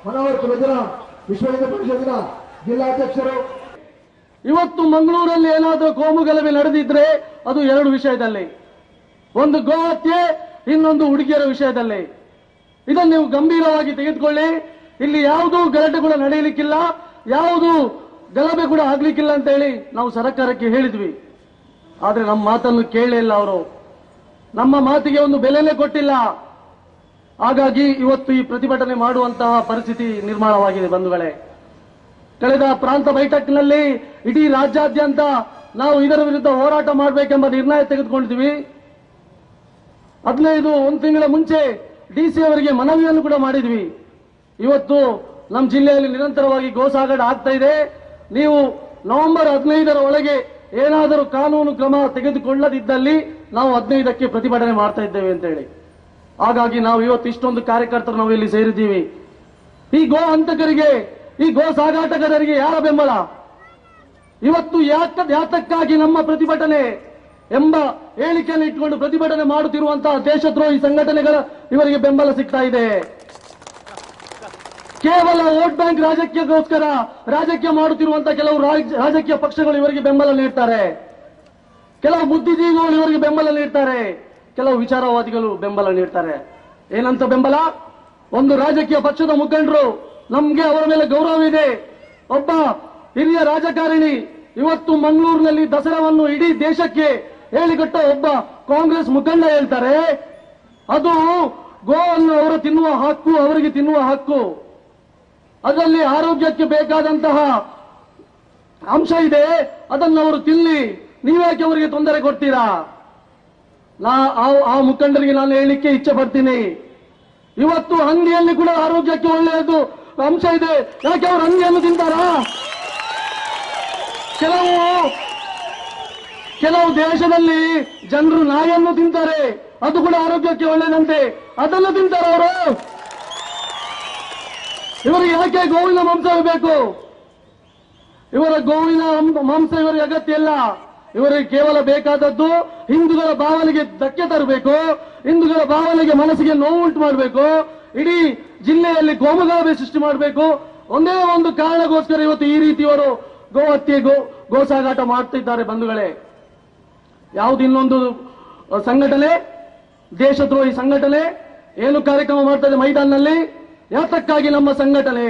ಮನೋಹರ್ ದಿನ ವಿಶ್ವ ಹಿಂದೂ ಪರಿಷತ್ತಿನ ಜಿಲ್ಲಾಧ್ಯಕ್ಷರು. ಇವತ್ತು ಮಂಗಳೂರಲ್ಲಿ ಏನಾದರೂ ಕೋಮುಗಲಭೆ ನಡೆದಿದ್ರೆ ಅದು ಎರಡು ವಿಷಯದಲ್ಲಿ, ಒಂದು ಗೋ ಹತ್ಯೆ, ಇನ್ನೊಂದು ಹುಡುಗಿಯರ ವಿಷಯದಲ್ಲಿ. ಇದನ್ನು ನೀವು ಗಂಭೀರವಾಗಿ ತೆಗೆದುಕೊಳ್ಳಿ. ಇಲ್ಲಿ ಯಾವುದೂ ಗಲಾಟೆ ಕೂಡ ನಡೆಯಲಿಕ್ಕಿಲ್ಲ, ಯಾವುದು ಗಲಭೆ ಕೂಡ ಆಗ್ಲಿಕ್ಕಿಲ್ಲ ಅಂತ ಹೇಳಿ ನಾವು ಸರ್ಕಾರಕ್ಕೆ ಹೇಳಿದ್ವಿ. ಆದ್ರೆ ನಮ್ಮ ಮಾತನ್ನು ಕೇಳೇ ಇಲ್ಲ ಅವರು, ನಮ್ಮ ಮಾತಿಗೆ ಒಂದು ಬೆಲೆನೇ ಕೊಟ್ಟಿಲ್ಲ. ಹಾಗಾಗಿ ಇವತ್ತು ಈ ಪ್ರತಿಭಟನೆ ಮಾಡುವಂತಹ ಪರಿಸ್ಥಿತಿ ನಿರ್ಮಾಣವಾಗಿದೆ ಬಂಧುಗಳೇ. ಕಳೆದ ಪ್ರಾಂತ ಬೈಠಕ್ನಲ್ಲಿ ಇಡೀ ರಾಜ್ಯಾದ್ಯಂತ ನಾವು ಇದರ ವಿರುದ್ಧ ಹೋರಾಟ ಮಾಡಬೇಕೆಂಬ ನಿರ್ಣಯ ತೆಗೆದುಕೊಂಡಿದ್ವಿ. 1 ತಿಂಗಳ ಮುಂಚೆ ಡಿಸಿ ಅವರಿಗೆ ಮನವಿಯನ್ನು ಕೂಡ ಮಾಡಿದ್ವಿ. ಇವತ್ತು ನಮ್ಮ ಜಿಲ್ಲೆಯಲ್ಲಿ ನಿರಂತರವಾಗಿ ಗೋಸಾಗಾಟ ಆಗ್ತಾ ಇದೆ. ನೀವು ನವೆಂಬರ್ 15ರ ಒಳಗೆ ಏನಾದರೂ ಕಾನೂನು ಕ್ರಮ ತೆಗೆದುಕೊಳ್ಳದಿದ್ದಲ್ಲಿ ನಾವು 15ಕ್ಕೆ ಪ್ರತಿಭಟನೆ ಮಾಡ್ತಾ ಇದ್ದೇವೆ ಅಂತ ಹೇಳಿ. ಹಾಗಾಗಿ ನಾವು ಇವತ್ತು ಇಷ್ಟೊಂದು ಕಾರ್ಯಕರ್ತರು ನಾವು ಇಲ್ಲಿ ಸೇರಿದ್ದೀವಿ. ಈ ಗೋ ಹಂತಕರಿಗೆ, ಈ ಗೋ ಸಾಗಾಟಗಾರರಿಗೆ ಯಾರ ಬೆಂಬಲ? ಇವತ್ತು ಯಾತಕ್ಕಾಗಿ ನಮ್ಮ ಪ್ರತಿಭಟನೆ ಎಂಬ ಹೇಳಿಕೆಯನ್ನು ಇಟ್ಟುಕೊಂಡು ಪ್ರತಿಭಟನೆ ಮಾಡುತ್ತಿರುವಂತಹ ದೇಶದ್ರೋಹಿ ಸಂಘಟನೆಗಳ ಇವರಿಗೆ ಬೆಂಬಲ ಸಿಗ್ತಾ ಇದೆ. ಕೇವಲ ವೋಟ್ ಬ್ಯಾಂಕ್ ರಾಜಕೀಯಕ್ಕೋಸ್ಕರ ರಾಜಕೀಯ ಮಾಡುತ್ತಿರುವಂತಹ ಕೆಲವು ರಾಜಕೀಯ ಪಕ್ಷಗಳು ಇವರಿಗೆ ಬೆಂಬಲ ನೀಡ್ತಾರೆ, ಕೆಲವು ಬುದ್ಧಿಜೀವಿಗಳು ಇವರಿಗೆ ಬೆಂಬಲ ನೀಡ್ತಾರೆ, ಕೆಲವು ವಿಚಾರವಾದಿಗಳು ಬೆಂಬಲ ನೀಡ್ತಾರೆ. ಏನಂತ ಬೆಂಬಲ? ಒಂದು ರಾಜಕೀಯ ಪಕ್ಷದ ಮುಖಂಡರು, ನಮ್ಗೆ ಅವರ ಮೇಲೆ ಗೌರವ ಇದೆ, ಒಬ್ಬ ಹಿರಿಯ ರಾಜಕಾರಣಿ ಇವತ್ತು ಮಂಗಳೂರಿನಲ್ಲಿ ದಸರಾವನ್ನು ಇಡೀ ದೇಶಕ್ಕೆ ಹೇಳಿಕೊಟ್ಟ ಒಬ್ಬ ಕಾಂಗ್ರೆಸ್ ಮುಖಂಡ ಹೇಳ್ತಾರೆ ಅದು ಗೋವನ್ನು ಅವರು ತಿನ್ನುವ ಹಕ್ಕು, ಅವರಿಗೆ ತಿನ್ನುವ ಹಕ್ಕು, ಅದರಲ್ಲಿ ಆರೋಗ್ಯಕ್ಕೆ ಬೇಕಾದಂತಹ ಅಂಶ ಇದೆ, ಅದನ್ನು ಅವರು ತಿನ್ನಿ, ನೀವೇಕೆ ಅವರಿಗೆ ತೊಂದರೆ ಕೊಡ್ತೀರಾ? ಆ ಮುಖಂಡರಿಗೆ ನಾನು ಹೇಳಲಿಕ್ಕೆ ಇಚ್ಛೆ ಪಡ್ತೀನಿ. ಇವತ್ತು ಹಂದಿಯಲ್ಲಿ ಕೂಡ ಆರೋಗ್ಯಕ್ಕೆ ಒಳ್ಳೆಯದು ಅಂಶ ಇದೆ, ಯಾಕೆ ಅವರು ಹಂದಿಯನ್ನು ತಿಂತಾರಾ? ಕೆಲವು ದೇಶದಲ್ಲಿ ಜನರು ನಾಯಿಯನ್ನು ತಿಂತಾರೆ, ಅದು ಕೂಡ ಆರೋಗ್ಯಕ್ಕೆ ಒಳ್ಳೆಯದಂತೆ, ಅದನ್ನು ತಿಂತಾರೆ ಅವರು. ಇವರಿಗೆ ಯಾಕೆ ಗೋವಿನ ಮಾಂಸ ಬೇಕು? ಇವರ ಗೋವಿನ ಮಾಂಸ ಇವರಿಗೆ ಅಗತ್ಯ ಇಲ್ಲ. ಇವರಿಗೆ ಕೇವಲ ಬೇಕಾದದ್ದು ಹಿಂದೂಗಳ ಭಾವನೆಗೆ ಧಕ್ಕೆ ತರಬೇಕು, ಹಿಂದೂಗಳ ಭಾವನೆಗೆ ಮನಸ್ಸಿಗೆ ನೋವು ಉಂಟು ಮಾಡಬೇಕು, ಇಡೀ ಜಿಲ್ಲೆಯಲ್ಲಿ ಕೋಮುಗಲಭೆ ಸೃಷ್ಟಿ ಮಾಡಬೇಕು. ಒಂದೇ ಒಂದು ಕಾರಣಕ್ಕೋಸ್ಕರ ಇವತ್ತು ಈ ರೀತಿ ಇವರು ಗೋ ಹತ್ಯೆ, ಗೋ ಸಾಗಾಟ ಮಾಡ್ತಿದ್ದಾರೆ ಬಂಧುಗಳೇ. ಯಾವುದು ಇನ್ನೊಂದು ಸಂಘಟನೆ, ದೇಶದ್ರೋಹಿ ಸಂಘಟನೆ ಏನು ಕಾರ್ಯಕ್ರಮ ಮಾಡ್ತದೆ ಮೈದಾನಲ್ಲಿ? ಯಾತಕ್ಕಾಗಿ ನಮ್ಮ ಸಂಘಟನೆ?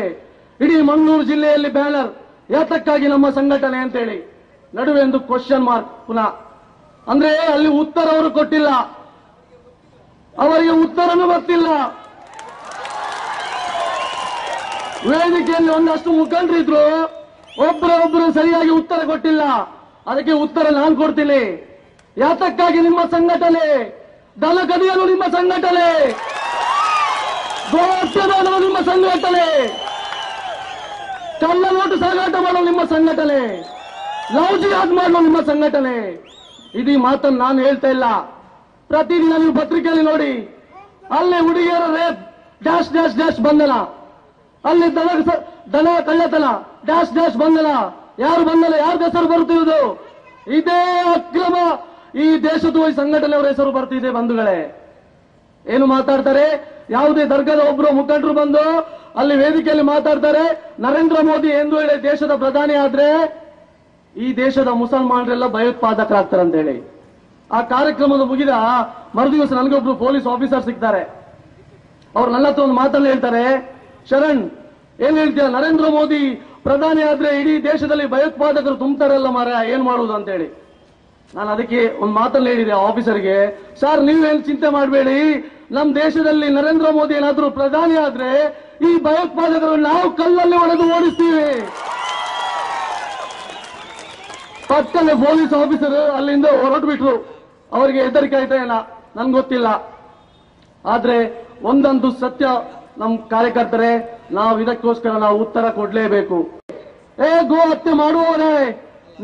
ಇಡೀ ಮಂಗಳೂರು ಜಿಲ್ಲೆಯಲ್ಲಿ ಬ್ಯಾನರ್, ಯಾತಕ್ಕಾಗಿ ನಮ್ಮ ಸಂಘಟನೆ ಅಂತೇಳಿ. ನಡುವೆ ಒಂದು ಕ್ವಶನ್ ಮಾರ್ಕ್ ಪುನಃ. ಅಂದ್ರೆ ಅಲ್ಲಿ ಉತ್ತರ ಅವರು ಕೊಟ್ಟಿಲ್ಲ, ಅವರಿಗೆ ಉತ್ತರನೂ ಗೊತ್ತಿಲ್ಲ. ವೇದಿಕೆಯಲ್ಲಿ ಒಂದಷ್ಟು ಮುಖಂಡರಿದ್ರು, ಒಬ್ಬರೊಬ್ಬರು ಸರಿಯಾಗಿ ಉತ್ತರ ಕೊಟ್ಟಿಲ್ಲ. ಅದಕ್ಕೆ ಉತ್ತರ ನಾನು ಕೊಡ್ತೀನಿ. ಯಾತಕ್ಕಾಗಿ ನಿಮ್ಮ ಸಂಘಟನೆ? ದನ ಕದಿಯಲು ನಿಮ್ಮ ಸಂಘಟನೆ, ಗೋಹತ್ಯೆ ಮಾಡಲು ನಿಮ್ಮ ಸಂಘಟನೆ, ಕಳ್ಳ ನೋಟು ಸಾಗಾಟ ಮಾಡಲು ನಿಮ್ಮ ಸಂಘಟನೆ, ಲವ್ ಜಿಹಾದ್ ಮಾಡಲು ನಿಮ್ಮ ಸಂಘಟನೆ. ಇದೀ ಮಾತನ್ನು ನಾನು ಹೇಳ್ತಾ ಇಲ್ಲ. ಪ್ರತಿದಿನ ನೀವು ಪತ್ರಿಕೆಯಲ್ಲಿ ನೋಡಿ, ಅಲ್ಲಿ ಹುಡುಗಿಯರ ರೇಪ್ ಡ್ಯಾಶ್ ಡ್ಯಾಶ್ ಡ್ಯಾಶ್ ಬಂಧನ, ಅಲ್ಲಿ ದನ ಕಳ್ಳತನ ಡ್ಯಾಶ್ ಡ್ಯಾಶ್ ಬಂಧನ. ಯಾರು ಬಂಧನ? ಯಾರ ಹೆಸರು ಬರುತ್ತಿರುವುದು? ಇದೇ ಅಕ್ರಮ ಈ ದೇಶದ್ರೋಹಿ ಸಂಘಟನೆಯವರ ಹೆಸರು ಬರ್ತಿದೆ ಬಂಧುಗಳೇ. ಏನು ಮಾತಾಡ್ತಾರೆ? ಯಾವುದೇ ದರ್ಗಾದ ಒಬ್ಬರು ಮುಖಂಡರು ಬಂದು ಅಲ್ಲಿ ವೇದಿಕೆಯಲ್ಲಿ ಮಾತಾಡ್ತಾರೆ, ನರೇಂದ್ರ ಮೋದಿ ಎಂದು ಹೇಳಿ ದೇಶದ ಪ್ರಧಾನಿ ಆದ್ರೆ ಈ ದೇಶದ ಮುಸಲ್ಮಾನರೆಲ್ಲ ಭಯೋತ್ಪಾದಕರಾಗ್ತಾರೆ ಅಂತ ಹೇಳಿ. ಆ ಕಾರ್ಯಕ್ರಮದ ಮುಗಿದ ಮರುದಿವಸ ನನಗೊಬ್ರು ಪೊಲೀಸ್ ಆಫೀಸರ್ ಸಿಗ್ತಾರೆ. ಅವ್ರು ನನ್ನ ಹತ್ರ ಒಂದು ಮಾತನ್ನು ಹೇಳ್ತಾರೆ, ಶರಣ್ ಏನ್ ಹೇಳ್ತೀಯ, ನರೇಂದ್ರ ಮೋದಿ ಪ್ರಧಾನಿ ಆದ್ರೆ ಇಡೀ ದೇಶದಲ್ಲಿ ಭಯೋತ್ಪಾದಕರು ತುಂಬ್ತಾರಲ್ಲ ಮಾರ, ಏನ್ ಮಾಡುವುದು ಅಂತ ಹೇಳಿ. ನಾನು ಅದಕ್ಕೆ ಒಂದು ಮಾತನ್ನು ಹೇಳಿದೆ ಆಫೀಸರ್ಗೆ, ಸರ್ ನೀವೇನು ಚಿಂತೆ ಮಾಡಬೇಡಿ, ನಮ್ಮ ದೇಶದಲ್ಲಿ ನರೇಂದ್ರ ಮೋದಿ ಏನಾದ್ರೂ ಪ್ರಧಾನಿ ಆದ್ರೆ ಈ ಭಯೋತ್ಪಾದಕರು ನಾವು ಕಲ್ಲಲ್ಲಿ ಹೊಡೆದು ಓಡಿಸ್ತೀವಿ. ಪಕ್ಕನೆ ಪೊಲೀಸ್ ಆಫೀಸರ್ ಅಲ್ಲಿಂದ ಹೊರಟು ಬಿಟ್ರು. ಅವರಿಗೆ ಹೆದರಿಕೆ ಆಯ್ತಾ ಏನ ನನ್ಗೆ ಗೊತ್ತಿಲ್ಲ. ಆದ್ರೆ ಒಂದಂತೂ ಸತ್ಯ, ನಮ್ಮ ಕಾರ್ಯಕರ್ತರೇ, ನಾವು ಇದಕ್ಕೋಸ್ಕರ ನಾವು ಉತ್ತರ ಕೊಡ್ಲೇಬೇಕು. ಗೋ ಹತ್ಯೆ ಮಾಡುವವರೇ,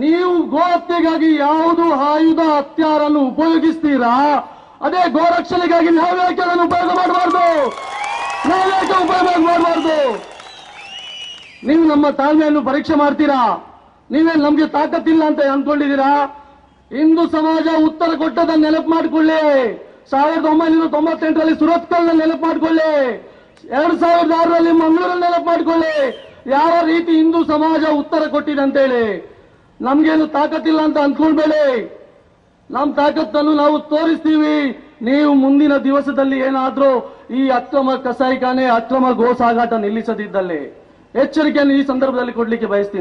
ನೀವು ಗೋ ಹತ್ಯೆಗಾಗಿ ಯಾವುದು ಆಯುಧ ಹತ್ಯಾರನ್ನು ಉಪಯೋಗಿಸ್ತೀರಾ? ಅದೇ ಗೋರಕ್ಷಣೆಗಾಗಿ ನಾವ್ಯಾಕೆ ಅದನ್ನು ಉಪಯೋಗ ಮಾಡಬಾರ್ದು? ನಾವ್ಯಾಕೆ ಉಪಯೋಗ ಮಾಡಬಾರ್ದು? ನೀವು ನಮ್ಮ ತಾಳ್ಮೆಯನ್ನು ಪರೀಕ್ಷೆ ಮಾಡ್ತೀರಾ? ನೀವೇ ನಮ್ಗೆ ತಾಕತ್ತಿಲ್ಲ ಅಂತ ಅಂದ್ಕೊಂಡಿದ್ದೀರಾ? ಹಿಂದೂ ಸಮಾಜ ಉತ್ತರ ಕೊಟ್ಟದನ್ನು ನೆನಪು ಮಾಡಿಕೊಳ್ಳಿ. 1998ರಲ್ಲಿ ಸುರತ್ಕಲ್ನ ನೆನಪು ಮಾಡಿಕೊಳ್ಳಿ, 2006ರಲ್ಲಿ ಮಂಗಳೂರಲ್ಲಿ ನೆನಪು ಮಾಡ್ಕೊಳ್ಳಿ ಯಾವ ರೀತಿ ಹಿಂದೂ ಸಮಾಜ ಉತ್ತರ ಕೊಟ್ಟಿದೆ ಅಂತೇಳಿ. ನಮ್ಗೇನು ತಾಕತ್ತಿಲ್ಲ ಅಂತ ಅಂದ್ಕೊಳ್ಬೇಡಿ, ನಮ್ಮ ತಾಕತ್ತನ್ನು ನಾವು ತೋರಿಸ್ತೀವಿ. ನೀವು ಮುಂದಿನ ದಿವಸದಲ್ಲಿ ಏನಾದ್ರೂ ಈ ಅಕ್ರಮ ಕಸಾಯಿಖಾನೆ, ಅಕ್ರಮ ಗೋ ಸಾಗಾಟ ನಿಲ್ಲಿಸದಿದ್ದಲ್ಲಿ ಎಚ್ಚರಿಕೆಯನ್ನು ಈ ಸಂದರ್ಭದಲ್ಲಿ ಕೊಡ್ಲಿಕ್ಕೆ ಬಯಸ್ತೀನಿ.